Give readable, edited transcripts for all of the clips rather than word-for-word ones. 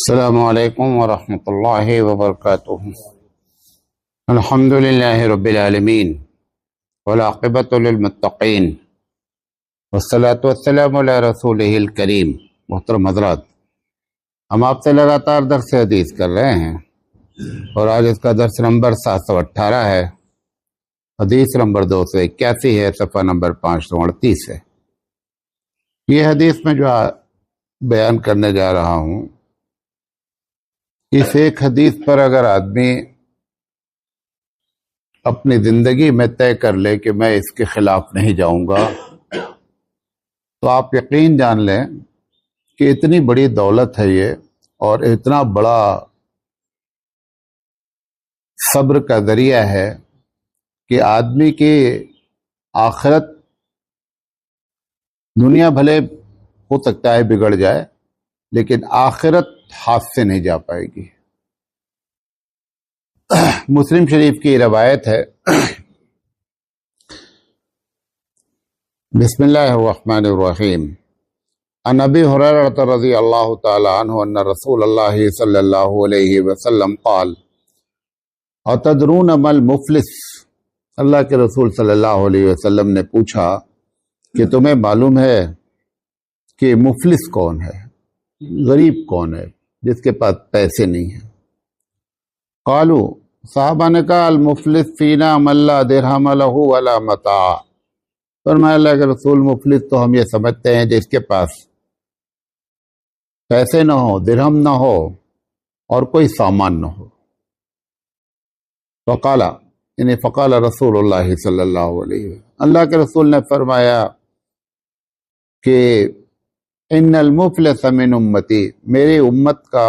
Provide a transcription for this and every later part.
السلام علیکم ورحمۃ اللہ وبرکاتہ۔ الحمد للہ رب العالمین والعاقبۃ للمتقین والصلاۃ والسلام علی رسولہ الکریم۔ محترم حضرات، ہم آپ سے لگاتار درس حدیث کر رہے ہیں اور آج اس کا درس نمبر 718 ہے، حدیث نمبر 281 ہے، صفحہ نمبر 538 ہے۔ یہ حدیث میں جو بیان کرنے جا رہا ہوں، اس ایک حدیث پر اگر آدمی اپنی زندگی میں طے کر لے کہ میں اس کے خلاف نہیں جاؤں گا، تو آپ یقین جان لیں کہ اتنی بڑی دولت ہے یہ، اور اتنا بڑا صبر کا ذریعہ ہے کہ آدمی کی آخرت، دنیا بھلے ہو سکتا ہے بگڑ جائے لیکن آخرت ہاتھ سے نہیں جا پائے گی۔ مسلم شریف کی روایت ہے، بسم اللہ الرحمن الرحیم، عن ابی ہریرہ رضی اللہ تعالی عنہ ان رسول اللہ صلی اللہ علیہ وسلم قال اتدرون ما المفلس؟ اللہ کے رسول صلی اللہ علیہ وسلم نے پوچھا کہ تمہیں معلوم ہے کہ مفلس کون ہے، غریب کون ہے، جس کے پاس پیسے نہیں ہیں؟ قالو، صحابہ نے کہا المفلس فینا من لا درہم لہ ولا متاع۔ فرمایا اللہ کے رسول، مفلس تو ہم یہ سمجھتے ہیں جس کے پاس پیسے نہ ہو، درہم نہ ہو اور کوئی سامان نہ ہو۔ فقال رسول اللہ صلی اللہ علیہ وسلم، اللہ کے رسول نے فرمایا کہ ان المفلس من امتی، میری امت کا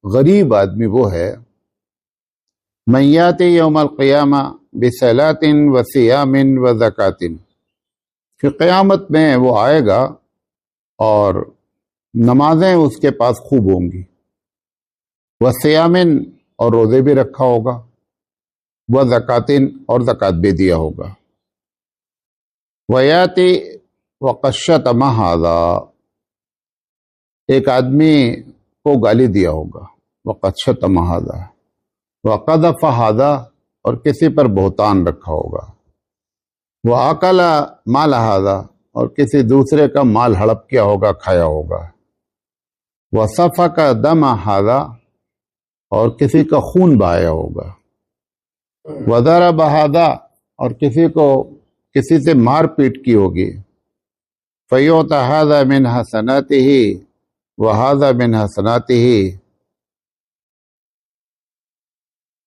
غریب آدمی وہ ہے من یاتی یوم القیامہ بصلاۃ وصیام وزکوٰۃ، کہ قیامت میں وہ آئے گا اور نمازیں اس کے پاس خوب ہوں گی، وصیام اور روزے بھی رکھا ہوگا، وزکوٰۃ اور زکوٰۃ بھی دیا ہوگا، ویاتی وقد شتم ھذا، ایک آدمی کو گالی دیا ہوگا، وقد شتم ھذا، وقذف ھذا، اور کسی پر بہتان رکھا ہوگا، وَأَكَلَ مَالَ ھذا، اور کسی دوسرے کا مال ہڑپ کیا ہوگا، کھایا ہوگا، وَسَفَكَ دَمَ ھذا، اور کسی کا خون بہایا ہوگا، وَضَرَبَ ھذا، اور کسی سے مار پیٹ کی ہوگی، فَيُعْطَى ھذا مِنْ حَسَنَاتِهِ وَهَذَا مِنْ حَسَنَاتِهِ،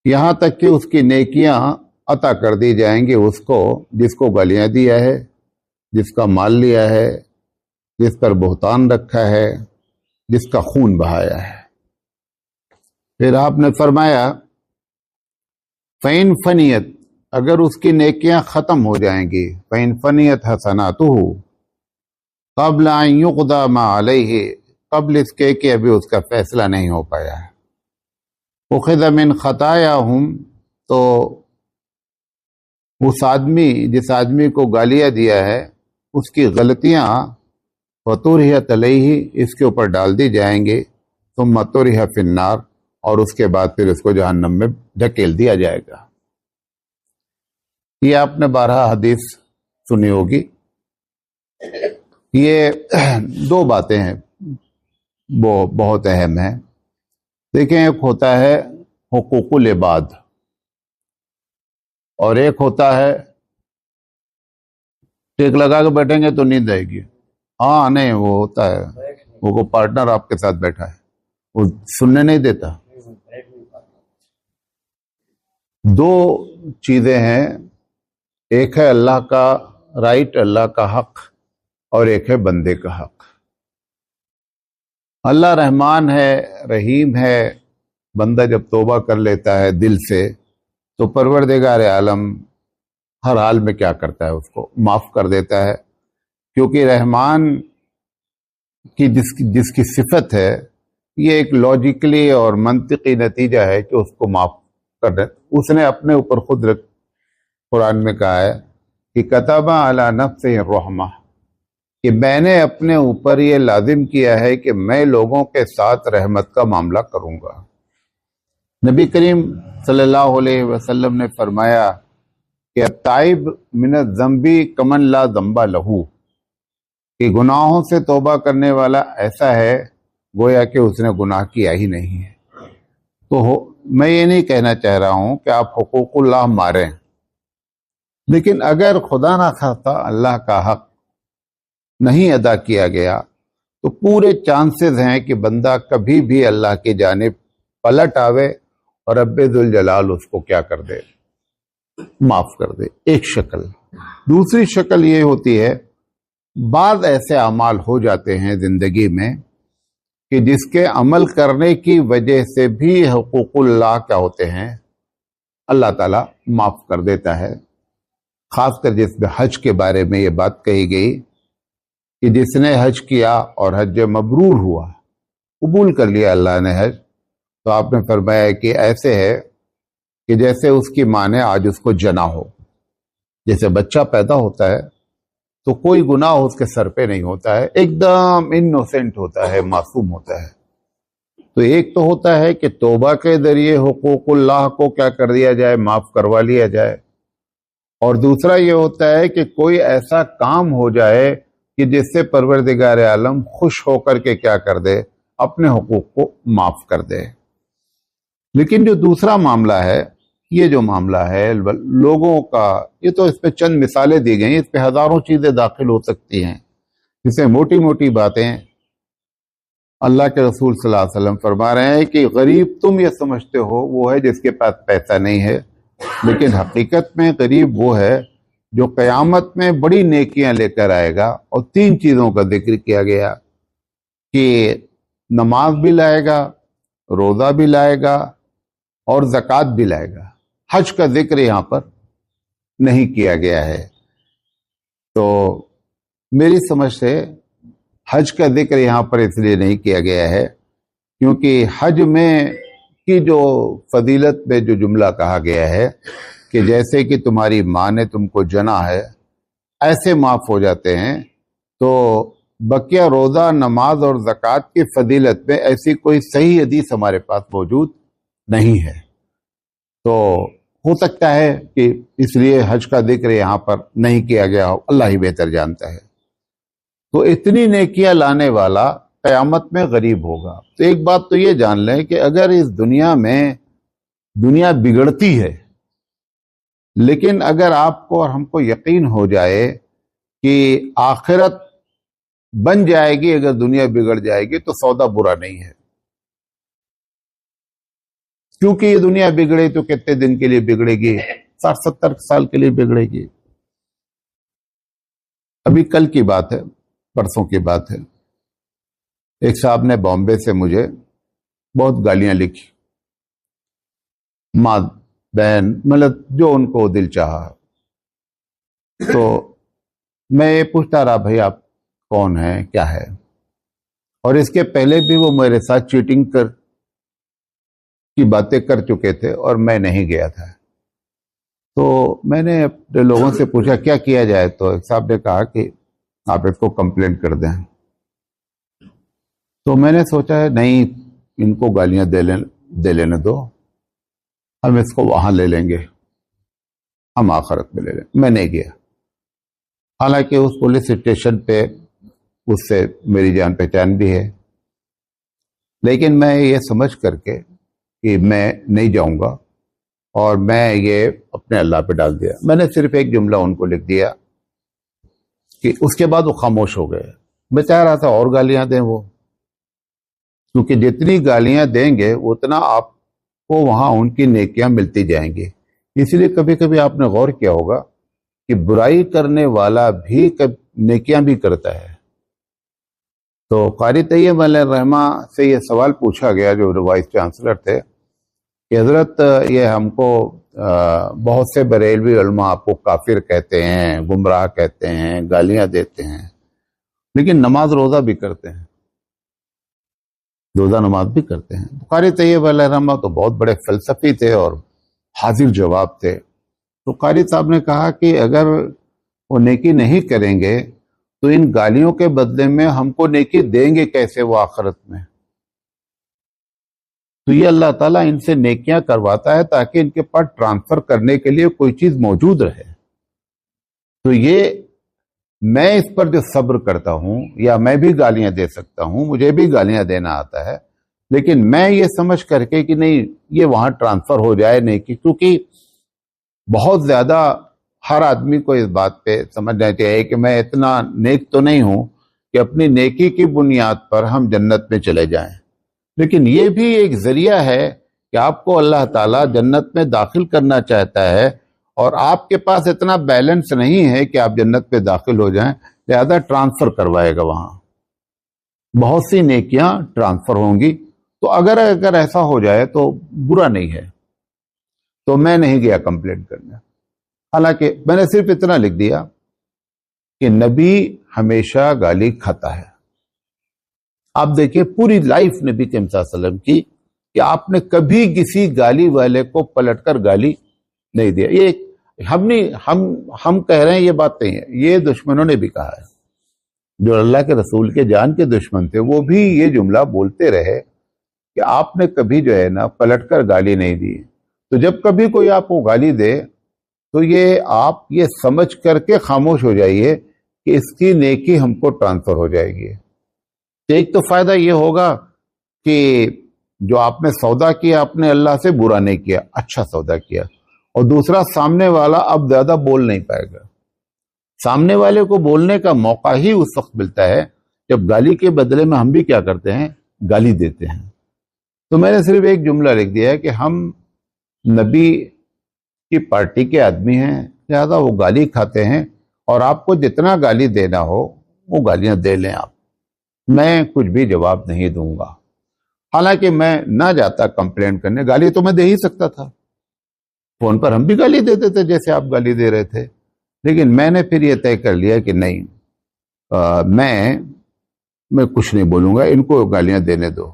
یہاں تک کہ اس کی نیکیاں عطا کر دی جائیں گی اس کو جس کو گالیاں دیا ہے، جس کا مال لیا ہے، جس پر بہتان رکھا ہے، جس کا خون بہایا ہے۔ پھر آپ نے فرمایا فَإِنْ فَنِيَتْ، اگر اس کی نیکیاں ختم ہو جائیں گی، فَإِنْ فَنِيَتْ حَسَنَاتُهُ قَبْلَ أَنْ يُقْضَى مَا عَلَيْهِ، قبل اس کے کہ ابھی اس کا فیصلہ نہیں ہو پایا ہے، اخذ من خطاياهم، تو اس آدمی، جس آدمی کو گالیاں دیا ہے، اس کی غلطیاں وطرحت علیہ، اس کے اوپر ڈال دی جائیں گے، ثم طرح فی النار، اور اس کے بعد پھر اس کو جہنم میں ڈھکیل دیا جائے گا۔ یہ آپ نے 12 حدیث سنی ہوگی۔ یہ 2 باتیں ہیں وہ بہت اہم ہیں۔ دیکھیں، ایک ہوتا ہے حقوق العباد اور ایک ہوتا ہے ٹیک لگا کے بیٹھیں گے تو نیند آئے گی۔ ہاں نہیں، وہ ہوتا ہے، وہ پارٹنر آپ کے ساتھ بیٹھا ہے، وہ سننے نہیں دیتا۔ 2 چیزیں ہیں، ایک ہے اللہ کا رائٹ، اللہ کا حق، اور ایک ہے بندے کا حق۔ اللہ رحمان ہے، رحیم ہے، بندہ جب توبہ کر لیتا ہے دل سے تو پروردگار عالم ہر حال میں کیا کرتا ہے، اس کو معاف کر دیتا ہے، کیونکہ رحمان کی جس کی صفت ہے، یہ ایک لاجیکلی اور منطقی نتیجہ ہے کہ اس کو معاف کر دیتا۔ اس نے اپنے اوپر خود قرآن میں کہا ہے کہ کتب علی نفسہ الرحمہ، کہ میں نے اپنے اوپر یہ لازم کیا ہے کہ میں لوگوں کے ساتھ رحمت کا معاملہ کروں گا۔ نبی کریم صلی اللہ علیہ وسلم نے فرمایا کہ التائب من الذنب کمن لا ذنب لہ، کہ گناہوں سے توبہ کرنے والا ایسا ہے گویا کہ اس نے گناہ کیا ہی نہیں ہے۔ تو میں یہ نہیں کہنا چاہ رہا ہوں کہ آپ حقوق اللہ ماریں، لیکن اگر خدا نہ خواستہ اللہ کا حق نہیں ادا کیا گیا تو پورے چانسز ہیں کہ بندہ کبھی بھی اللہ کی جانب پلٹ آوے اور رب ذوالجلال اس کو کیا کر دے، معاف کر دے۔ ایک شکل۔ دوسری شکل یہ ہوتی ہے بعض ایسے اعمال ہو جاتے ہیں زندگی میں کہ جس کے عمل کرنے کی وجہ سے بھی حقوق اللہ کیا ہوتے ہیں، اللہ تعالیٰ معاف کر دیتا ہے۔ خاص کر جس میں حج کے بارے میں یہ بات کہی گئی کہ جس نے حج کیا اور حج مبرور ہوا، قبول کر لیا اللہ نے حج، تو آپ نے فرمایا کہ ایسے ہے کہ جیسے اس کی ماں نے آج اس کو جنا ہو۔ جیسے بچہ پیدا ہوتا ہے تو کوئی گناہ اس کے سر پہ نہیں ہوتا ہے، ایک دم انوسینٹ ہوتا ہے، معصوم ہوتا ہے۔ تو ایک تو ہوتا ہے کہ توبہ کے ذریعے حقوق اللہ کو کیا کر دیا جائے، معاف کروا لیا جائے، اور دوسرا یہ ہوتا ہے کہ کوئی ایسا کام ہو جائے کہ جس سے پروردگار عالم خوش ہو کر کے کیا کر دے، اپنے حقوق کو معاف کر دے۔ لیکن جو دوسرا معاملہ ہے، یہ جو معاملہ ہے لوگوں کا، یہ تو اس پہ چند مثالیں دی گئی، اس پہ ہزاروں چیزیں داخل ہو سکتی ہیں، جسے موٹی موٹی باتیں اللہ کے رسول صلی اللہ علیہ وسلم فرما رہے ہیں کہ غریب تم یہ سمجھتے ہو وہ ہے جس کے پاس پیسہ نہیں ہے، لیکن حقیقت میں غریب وہ ہے جو قیامت میں بڑی نیکیاں لے کر آئے گا۔ اور تین چیزوں کا ذکر کیا گیا کہ نماز بھی لائے گا، روزہ بھی لائے گا اور زکوٰۃ بھی لائے گا۔ حج کا ذکر یہاں پر نہیں کیا گیا ہے۔ تو میری سمجھ سے حج کا ذکر یہاں پر اس لیے نہیں کیا گیا ہے کیونکہ حج میں کی جو فضیلت میں جو جملہ کہا گیا ہے کہ جیسے کہ تمہاری ماں نے تم کو جنا ہے ایسے معاف ہو جاتے ہیں، تو بقیہ روزہ، نماز اور زکوٰۃ کی فضیلت میں ایسی کوئی صحیح حدیث ہمارے پاس موجود نہیں ہے۔ تو ہو سکتا ہے کہ اس لیے حج کا ذکر یہاں پر نہیں کیا گیا ہو، اللہ ہی بہتر جانتا ہے۔ تو اتنی نیکیاں لانے والا قیامت میں غریب ہوگا۔ تو ایک بات تو یہ جان لیں کہ اگر اس دنیا میں دنیا بگڑتی ہے، لیکن اگر آپ کو اور ہم کو یقین ہو جائے کہ آخرت بن جائے گی اگر دنیا بگڑ جائے گی، تو سودا برا نہیں ہے، کیونکہ یہ دنیا بگڑے تو کتنے دن کے لیے بگڑے گی، 60-70 سال کے لیے بگڑے گی۔ ابھی کل کی بات ہے، پرسوں کی بات ہے، ایک صاحب نے بامبے سے مجھے بہت گالیاں لکھی، ماں بہن، مطلب جو ان کو دل چاہا۔ تو میں یہ پوچھتا رہا بھائی آپ کون ہیں، کیا ہے؟ اور اس کے پہلے بھی وہ میرے ساتھ چیٹنگ کی باتیں کر چکے تھے اور میں نہیں گیا تھا۔ تو میں نے اپنے لوگوں سے پوچھا کیا کیا جائے، تو ایک صاحب نے کہا کہ آپ اس کو کمپلینٹ کر دیں۔ تو میں نے سوچا ہے نہیں، ان کو گالیاں دے لینے دو، ہم اس کو وہاں لے لیں گے، ہم آخرت میں لے لیں گے۔ میں نہیں گیا، حالانکہ اس پولیس اسٹیشن پہ اس سے میری جان پہچان بھی ہے، لیکن میں یہ سمجھ کر کے کہ میں نہیں جاؤں گا اور میں یہ اپنے اللہ پہ ڈال دیا۔ میں نے صرف ایک جملہ ان کو لکھ دیا کہ اس کے بعد وہ خاموش ہو گئے۔ میں چاہ رہا تھا اور گالیاں دیں وہ، کیونکہ جتنی گالیاں دیں گے اتنا آپ کو وہاں ان کی نیکیاں ملتی جائیں گی۔ اس لیے کبھی کبھی آپ نے غور کیا ہوگا کہ برائی کرنے والا بھی نیکیاں بھی کرتا ہے۔ تو قاری طیب علیہ الرحمہ سے یہ سوال پوچھا گیا جو وائس چانسلر تھے کہ حضرت یہ ہم کو بہت سے بریلوی علماء آپ کو کافر کہتے ہیں، گمراہ کہتے ہیں، گالیاں دیتے ہیں، لیکن نماز روزہ بھی کرتے ہیں، روزہ نماز بھی کرتے ہیں۔ قاری طیب علیہ الرحمہ تو بہت بڑے فلسفی تھے اور حاضر جواب تھے۔ تو قاری صاحب نے کہا کہ اگر وہ نیکی نہیں کریں گے تو ان گالیوں کے بدلے میں ہم کو نیکی دیں گے کیسے وہ آخرت میں؟ تو یہ اللہ تعالیٰ ان سے نیکیاں کرواتا ہے تاکہ ان کے پاس ٹرانسفر کرنے کے لیے کوئی چیز موجود رہے. تو یہ میں اس پر جو صبر کرتا ہوں، یا میں بھی گالیاں دے سکتا ہوں، مجھے بھی گالیاں دینا آتا ہے، لیکن میں یہ سمجھ کر کے کہ نہیں یہ وہاں ٹرانسفر ہو جائے نیکی، کیونکہ بہت زیادہ ہر آدمی کو اس بات پہ سمجھنا چاہیے کہ میں اتنا نیک تو نہیں ہوں کہ اپنی نیکی کی بنیاد پر ہم جنت میں چلے جائیں. لیکن یہ بھی ایک ذریعہ ہے کہ آپ کو اللہ تعالیٰ جنت میں داخل کرنا چاہتا ہے، اور آپ کے پاس اتنا بیلنس نہیں ہے کہ آپ جنت پہ داخل ہو جائیں، لہذا ٹرانسفر کروائے گا وہاں. بہت سی نیکیاں ٹرانسفر ہوں گی. تو اگر ایسا ہو جائے تو برا نہیں ہے. تو میں نہیں گیا کمپلینٹ کرنے، حالانکہ میں نے صرف اتنا لکھ دیا کہ نبی ہمیشہ گالی کھاتا ہے. آپ دیکھیں پوری لائف نبی کریم صلی اللہ علیہ وسلم کی کہ آپ نے کبھی کسی گالی والے کو پلٹ کر گالی نہیں دیا. یہ ہم کہہ رہے ہیں، یہ بات نہیں ہے، یہ دشمنوں نے بھی کہا ہے. جو اللہ کے رسول کے جان کے دشمن تھے وہ بھی یہ جملہ بولتے رہے کہ آپ نے کبھی جو ہے نا پلٹ کر گالی نہیں دی. تو جب کبھی کوئی آپ کو گالی دے تو یہ آپ یہ سمجھ کر کے خاموش ہو جائیے کہ اس کی نیکی ہم کو ٹرانسفر ہو جائے گی. ایک تو فائدہ یہ ہوگا کہ جو آپ نے سودا کیا آپ نے اللہ سے برا نہیں کیا، اچھا سودا کیا. اور دوسرا، سامنے والا اب زیادہ بول نہیں پائے گا. سامنے والے کو بولنے کا موقع ہی اس وقت ملتا ہے جب گالی کے بدلے میں ہم بھی کیا کرتے ہیں، گالی دیتے ہیں. تو میں نے صرف ایک جملہ لکھ دیا ہے کہ ہم نبی کی پارٹی کے آدمی ہیں، لہذا وہ گالی کھاتے ہیں، اور آپ کو جتنا گالی دینا ہو وہ گالیاں دے لیں آپ، میں کچھ بھی جواب نہیں دوں گا. حالانکہ میں نہ جاتا کمپلینٹ کرنے، گالی تو میں دے ہی سکتا تھا، فون پر ہم بھی گالی دیتے تھے جیسے آپ گالی دے رہے تھے. لیکن میں نے پھر یہ طے کر لیا کہ نہیں، میں کچھ نہیں بولوں گا، ان کو گالیاں دینے دو.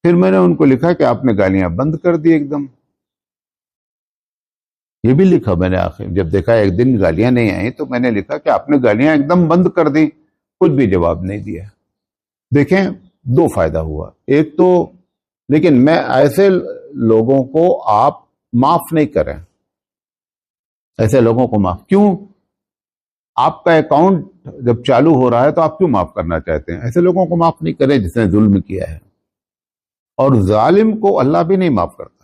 پھر میں نے ان کو لکھا کہ آپ نے گالیاں بند کر دی ایک دم. یہ بھی لکھا میں نے آخر جب دیکھا ایک دن گالیاں نہیں آئیں تو میں نے لکھا کہ آپ نے گالیاں ایک دم بند کر دی، کچھ بھی جواب نہیں دیا. دیکھیں دو فائدہ ہوا. ایک تو لیکن میں ایسے لوگوں کو آپ معاف نہیں کریں. ایسے لوگوں کو معاف کیوں؟ آپ کا اکاؤنٹ جب چالو ہو رہا ہے تو آپ کیوں معاف کرنا چاہتے ہیں؟ ایسے لوگوں کو معاف نہیں کریں جس نے ظلم کیا ہے. اور ظالم کو اللہ بھی نہیں معاف کرتا.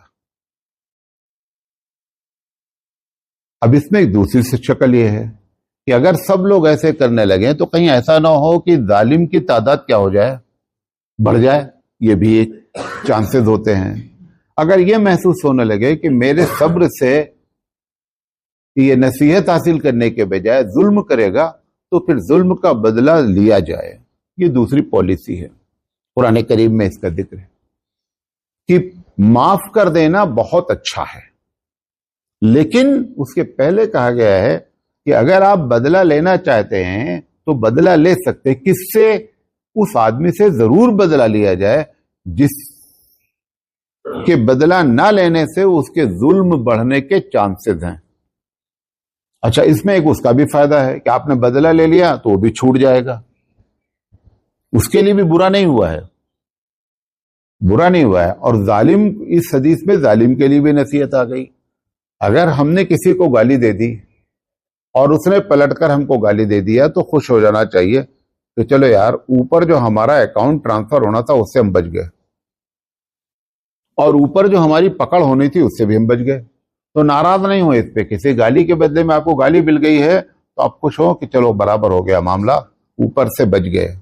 اب اس میں ایک دوسری شکل یہ ہے کہ اگر سب لوگ ایسے کرنے لگیں تو کہیں ایسا نہ ہو کہ ظالم کی تعداد کیا ہو جائے، بڑھ جائے. یہ بھی ایک چانسز ہوتے ہیں. اگر یہ محسوس ہونے لگے کہ میرے صبر سے یہ نصیحت حاصل کرنے کے بجائے ظلم کرے گا تو پھر ظلم کا بدلہ لیا جائے. یہ دوسری پالیسی ہے. قرآن کریم میں اس کا ذکر ہے کہ معاف کر دینا بہت اچھا ہے، لیکن اس کے پہلے کہا گیا ہے کہ اگر آپ بدلہ لینا چاہتے ہیں تو بدلہ لے سکتے. کس سے؟ اس آدمی سے ضرور بدلہ لیا جائے جس کے بدلہ نہ لینے سے اس کے ظلم بڑھنے کے چانسز ہیں. اچھا، اس میں ایک اس کا بھی فائدہ ہے کہ آپ نے بدلہ لے لیا تو وہ بھی چھوٹ جائے گا. اس کے لیے بھی برا نہیں ہوا ہے، برا نہیں ہوا ہے. اور ظالم، اس حدیث میں ظالم کے لیے بھی نصیحت آ گئی. اگر ہم نے کسی کو گالی دے دی اور اس نے پلٹ کر ہم کو گالی دے دیا تو خوش ہو جانا چاہیے کہ چلو یار، اوپر جو ہمارا اکاؤنٹ ٹرانسفر ہونا تھا اس سے ہم بچ گئے، اور اوپر جو ہماری پکڑ ہونی تھی اس سے بھی ہم بچ گئے. تو ناراض نہیں ہو اس پہ. کسی گالی کے بدلے میں آپ کو گالی مل گئی ہے تو آپ خوش ہو کہ چلو برابر ہو گیا معاملہ، اوپر سے بچ گئے.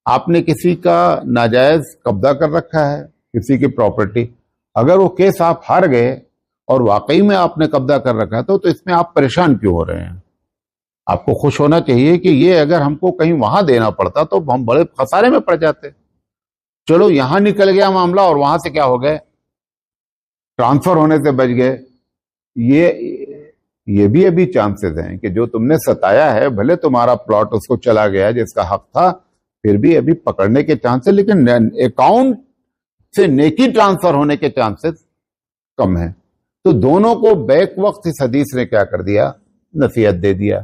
آپ نے کسی کا ناجائز قبضہ کر رکھا ہے، کسی کی پراپرٹی، اگر وہ کیس آپ ہار گئے اور واقعی میں آپ نے قبضہ کر رکھا تو اس میں آپ پریشان کیوں ہو رہے ہیں؟ آپ کو خوش ہونا چاہیے کہ یہ اگر ہم کو کہیں وہاں دینا پڑتا تو ہم بڑے خسارے میں پڑ جاتے. چلو یہاں نکل گیا معاملہ اور وہاں سے کیا ہو گئے، ٹرانسفر ہونے سے بچ گئے. یہ بھی ابھی چانسز ہیں کہ جو تم نے ستایا ہے، بھلے تمہارا پلاٹ اس کو چلا گیا جس کا حق تھا، پھر بھی ابھی پکڑنے کے چانسز، لیکن اکاؤنٹ سے نیکی ٹرانسفر ہونے کے چانسز کم ہیں. تو دونوں کو بیک وقت اس حدیث نے کیا کر دیا، نصیحت دے دیا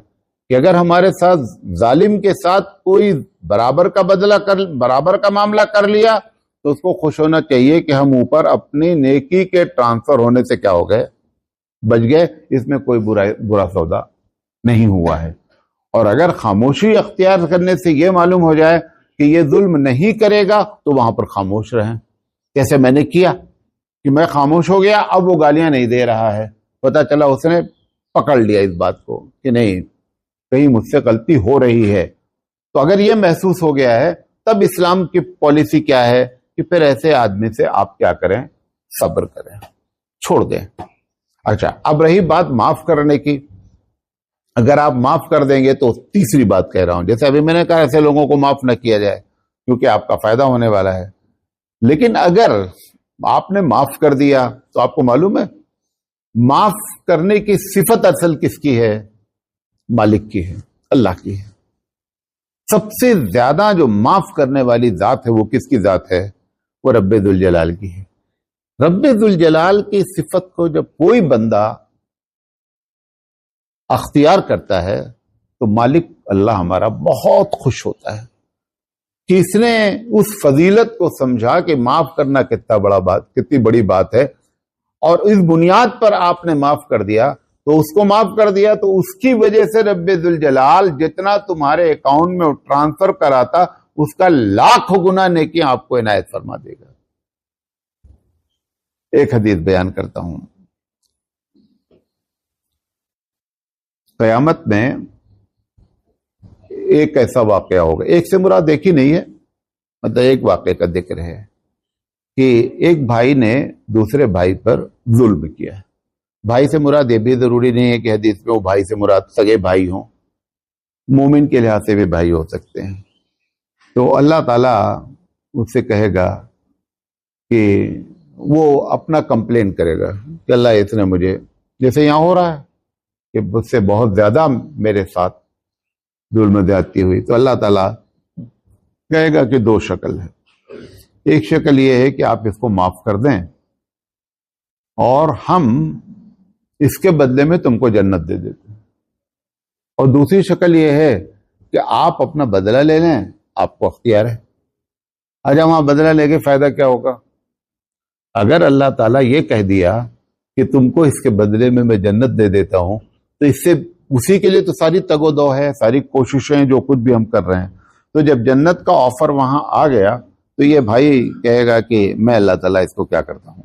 کہ اگر ہمارے ساتھ ظالم کے ساتھ کوئی برابر کا معاملہ کر لیا تو اس کو خوش ہونا چاہیے کہ ہم اوپر اپنی نیکی کے ٹرانسفر ہونے سے کیا ہو گئے، بچ گئے، اس میں کوئی برا سودا نہیں ہوا ہے۔ اور اگر خاموشی اختیار کرنے سے یہ معلوم ہو جائے کہ یہ ظلم نہیں کرے گا تو وہاں پر خاموش رہیں، جیسے میں نے کیا کہ میں خاموش ہو گیا، اب وہ گالیاں نہیں دے رہا ہے، پتہ چلا اس نے پکڑ لیا اس بات کو کہ نہیں کہیں مجھ سے غلطی ہو رہی ہے۔ تو اگر یہ محسوس ہو گیا ہے تب اسلام کی پالیسی کیا ہے کہ پھر ایسے آدمی سے آپ کیا کریں، صبر کریں، چھوڑ دیں۔ اچھا، اب رہی بات معاف کرنے کی، اگر آپ معاف کر دیں گے تو تیسری بات کہہ رہا ہوں، جیسے ابھی میں نے کہا ایسے لوگوں کو معاف نہ کیا جائے کیونکہ آپ کا فائدہ ہونے والا ہے، لیکن اگر آپ نے معاف کر دیا تو آپ کو معلوم ہے معاف کرنے کی صفت اصل کس کی ہے؟ مالک کی ہے، اللہ کی ہے۔ سب سے زیادہ جو معاف کرنے والی ذات ہے وہ کس کی ذات ہے؟ وہ رب ذوالجلال کی ہے۔ رب ذوالجلال کی صفت کو جب کوئی بندہ اختیار کرتا ہے تو مالک اللہ ہمارا بہت خوش ہوتا ہے کہ اس نے اس فضیلت کو سمجھا کہ معاف کرنا کتنی بڑی بات ہے، اور اس بنیاد پر آپ نے معاف کر دیا تو اس کو معاف کر دیا تو اس کی وجہ سے رب ذوالجلال جتنا تمہارے اکاؤنٹ میں ٹرانسفر کراتا اس کا لاکھ گنا نیکی آپ کو عنایت فرما دے گا۔ ایک حدیث بیان کرتا ہوں، قیامت میں ایک ایسا واقعہ ہوگا، ایک سے مراد دیکھی نہیں ہے، مطلب ایک واقعے کا ذکر ہے کہ ایک بھائی نے دوسرے بھائی پر ظلم کیا ہے۔ بھائی سے مراد یہ بھی ضروری نہیں ہے کہ حدیث میں وہ بھائی سے مراد سگے بھائی ہوں، مومن کے لحاظ سے بھی بھائی ہو سکتے ہیں۔ تو اللہ تعالیٰ اس سے کہے گا کہ وہ اپنا کمپلین کرے گا کہ اللہ اس نے مجھے، جیسے یہاں ہو رہا ہے کہ مجھ سے بہت زیادہ میرے ساتھ ظلم زیادتی ہوئی، تو اللہ تعالیٰ کہے گا کہ دو شکل ہے، ایک شکل یہ ہے کہ آپ اس کو معاف کر دیں اور ہم اس کے بدلے میں تم کو جنت دے دیتے ہیں، اور دوسری شکل یہ ہے کہ آپ اپنا بدلہ لے لیں، آپ کو اختیار ہے۔ آج وہاں بدلہ لے کے فائدہ کیا ہوگا؟ اگر اللہ تعالیٰ یہ کہہ دیا کہ تم کو اس کے بدلے میں جنت دے دیتا ہوں تو اس سے اسی کے لیے تو ساری تگ و دو ہے، ساری کوششیں جو کچھ بھی ہم کر رہے ہیں۔ تو جب جنت کا آفر وہاں آ گیا تو یہ بھائی کہے گا کہ میں اللہ تعالیٰ اس کو کیا کرتا ہوں،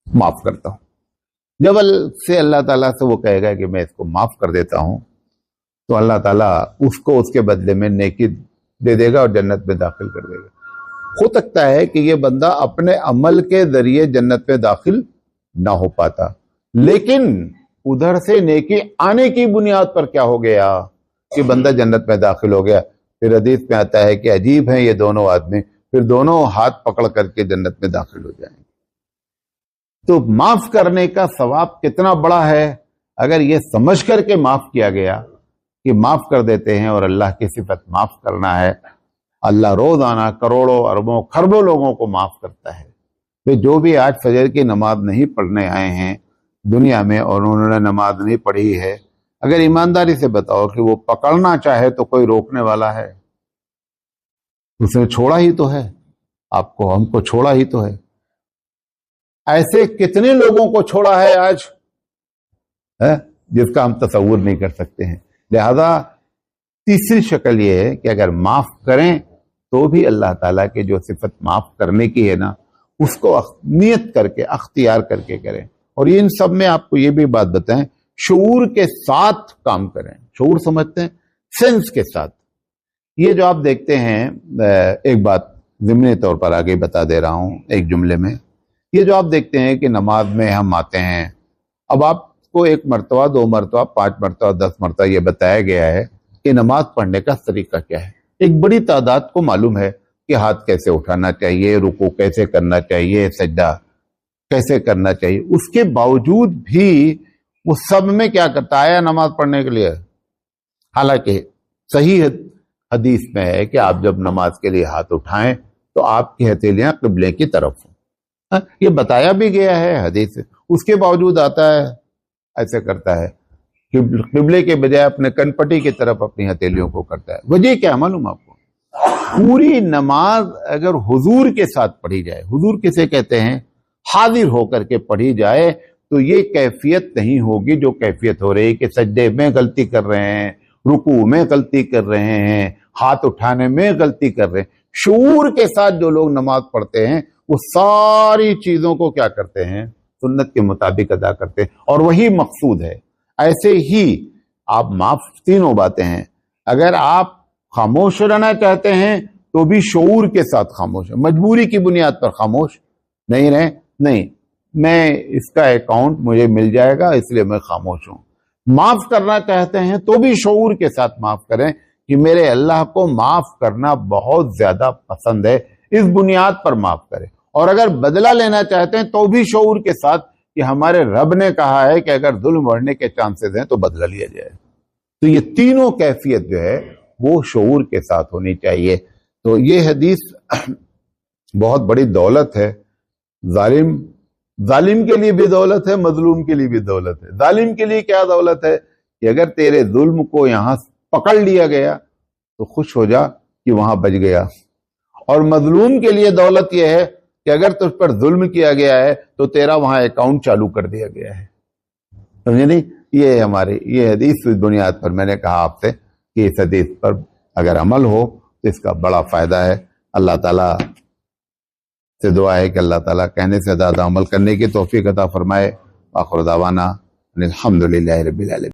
معاف کرتا ہوں۔ جب اللہ تعالیٰ سے وہ کہے گا کہ میں اس کو معاف کر دیتا ہوں تو اللہ تعالیٰ اس کو اس کے بدلے میں نیکی دے دے گا اور جنت میں داخل کر دے گا۔ ہو سکتا ہے کہ یہ بندہ اپنے عمل کے ذریعے جنت میں داخل نہ ہو پاتا، لیکن ادھر سے نیکی آنے کی بنیاد پر کیا ہو گیا کہ بندہ جنت میں داخل ہو گیا۔ پھر حدیث میں آتا ہے کہ عجیب ہیں یہ دونوں آدمی، پھر دونوں ہاتھ پکڑ کر کے جنت میں داخل ہو جائیں گے۔ تو معاف کرنے کا ثواب کتنا بڑا ہے اگر یہ سمجھ کر کے معاف کیا گیا کہ معاف کر دیتے ہیں، اور اللہ کی صفت معاف کرنا ہے۔ اللہ روزانہ کروڑوں اربوں خربوں لوگوں کو معاف کرتا ہے۔ تو جو بھی آج فجر کی نماز نہیں پڑھنے آئے ہیں دنیا میں اور انہوں نے نماز نہیں پڑھی ہے، اگر ایمانداری سے بتاؤ کہ وہ پکڑنا چاہے تو کوئی روکنے والا ہے؟ اس نے چھوڑا ہی تو ہے آپ کو، ہم کو چھوڑا ہی تو ہے۔ ایسے کتنے لوگوں کو چھوڑا ہے آج جس کا ہم تصور نہیں کر سکتے ہیں۔ لہذا تیسری شکل یہ ہے کہ اگر معاف کریں تو بھی اللہ تعالیٰ کے جو صفت معاف کرنے کی ہے نا اس کو نیت کر کے اختیار کر کے کریں، اور ان سب میں آپ کو یہ بھی بات بتائیں شعور کے ساتھ کام کریں۔ شعور سمجھتے ہیں سینس کے ساتھ۔ یہ جو آپ دیکھتے ہیں، ایک بات ضمنی طور پر آگے بتا دے رہا ہوں ایک جملے میں، یہ جو آپ دیکھتے ہیں کہ نماز میں ہم آتے ہیں، اب آپ کو ایک مرتبہ 2 مرتبہ 5 مرتبہ 10 مرتبہ یہ بتایا گیا ہے کہ نماز پڑھنے کا طریقہ کیا ہے۔ ایک بڑی تعداد کو معلوم ہے کہ ہاتھ کیسے اٹھانا چاہیے، رکوع کیسے کرنا چاہیے، سجدہ کیسے کرنا چاہیے، اس کے باوجود بھی وہ سب میں کیا کرتا ہے نماز پڑھنے کے لیے؟ حالانکہ صحیح حدیث میں ہے کہ آپ جب نماز کے لیے ہاتھ اٹھائیں تو آپ کی ہتھیلیاں قبلے کی طرف ہوں، یہ بتایا بھی گیا ہے حدیث، اس کے باوجود آتا ہے ایسے کرتا ہے قبلے کے بجائے اپنے کنپٹی کی طرف اپنی ہتھیلیوں کو کرتا ہے. وجہ کیا معلوم آپ کو؟ پوری نماز اگر حضور کے ساتھ پڑھی جائے، حضور کسے کہتے ہیں؟ حاضر ہو کر کے پڑھی جائے، تو یہ کیفیت نہیں ہوگی جو کیفیت ہو رہی کہ سجدے میں غلطی کر رہے ہیں، رکوع میں غلطی کر رہے ہیں، ہاتھ اٹھانے میں غلطی کر رہے ہیں. شعور کے ساتھ جو لوگ نماز پڑھتے ہیں وہ ساری چیزوں کو کیا کرتے ہیں؟ سنت کے مطابق ادا کرتے ہیں، اور وہی مقصود ہے. ایسے ہی آپ معاف، تینوں باتیں ہیں. اگر آپ خاموش رہنا چاہتے ہیں تو بھی شعور کے ساتھ خاموش ہیں. مجبوری کی بنیاد پر خاموش نہیں رہیں، نہیں میں اس کا اکاؤنٹ مجھے مل جائے گا اس لیے میں خاموش ہوں. معاف کرنا چاہتے ہیں تو بھی شعور کے ساتھ معاف کریں کہ میرے اللہ کو معاف کرنا بہت زیادہ پسند ہے، اس بنیاد پر معاف کریں. اور اگر بدلہ لینا چاہتے ہیں تو بھی شعور کے ساتھ کہ ہمارے رب نے کہا ہے کہ اگر ظلم بڑھنے کے چانسز ہیں تو بدلہ لیا جائے. تو یہ تینوں کیفیت جو ہے وہ شعور کے ساتھ ہونی چاہیے. تو یہ حدیث بہت بڑی دولت ہے. ظالم کے لیے بھی دولت ہے، مظلوم کے لیے بھی دولت ہے. ظالم کے لیے کیا دولت ہے کہ اگر تیرے ظلم کو یہاں پکڑ لیا گیا تو خوش ہو جا کہ وہاں بچ گیا. اور مظلوم کے لیے دولت یہ ہے کہ اگر تجھ پر ظلم کیا گیا ہے تو تیرا وہاں اکاؤنٹ چالو کر دیا گیا ہے. سمجھے نہیں؟ یہ ہماری یہ حدیث اس بنیاد پر میں نے کہا آپ سے کہ اس حدیث پر اگر عمل ہو تو اس کا بڑا فائدہ ہے. اللہ تعالیٰ سے دعا ہے کہ اللہ تعالیٰ کہنے سے زیادہ عمل کرنے کی توفیق عطا فرمائے. آخر دعوانا الحمدللہ رب العالمین.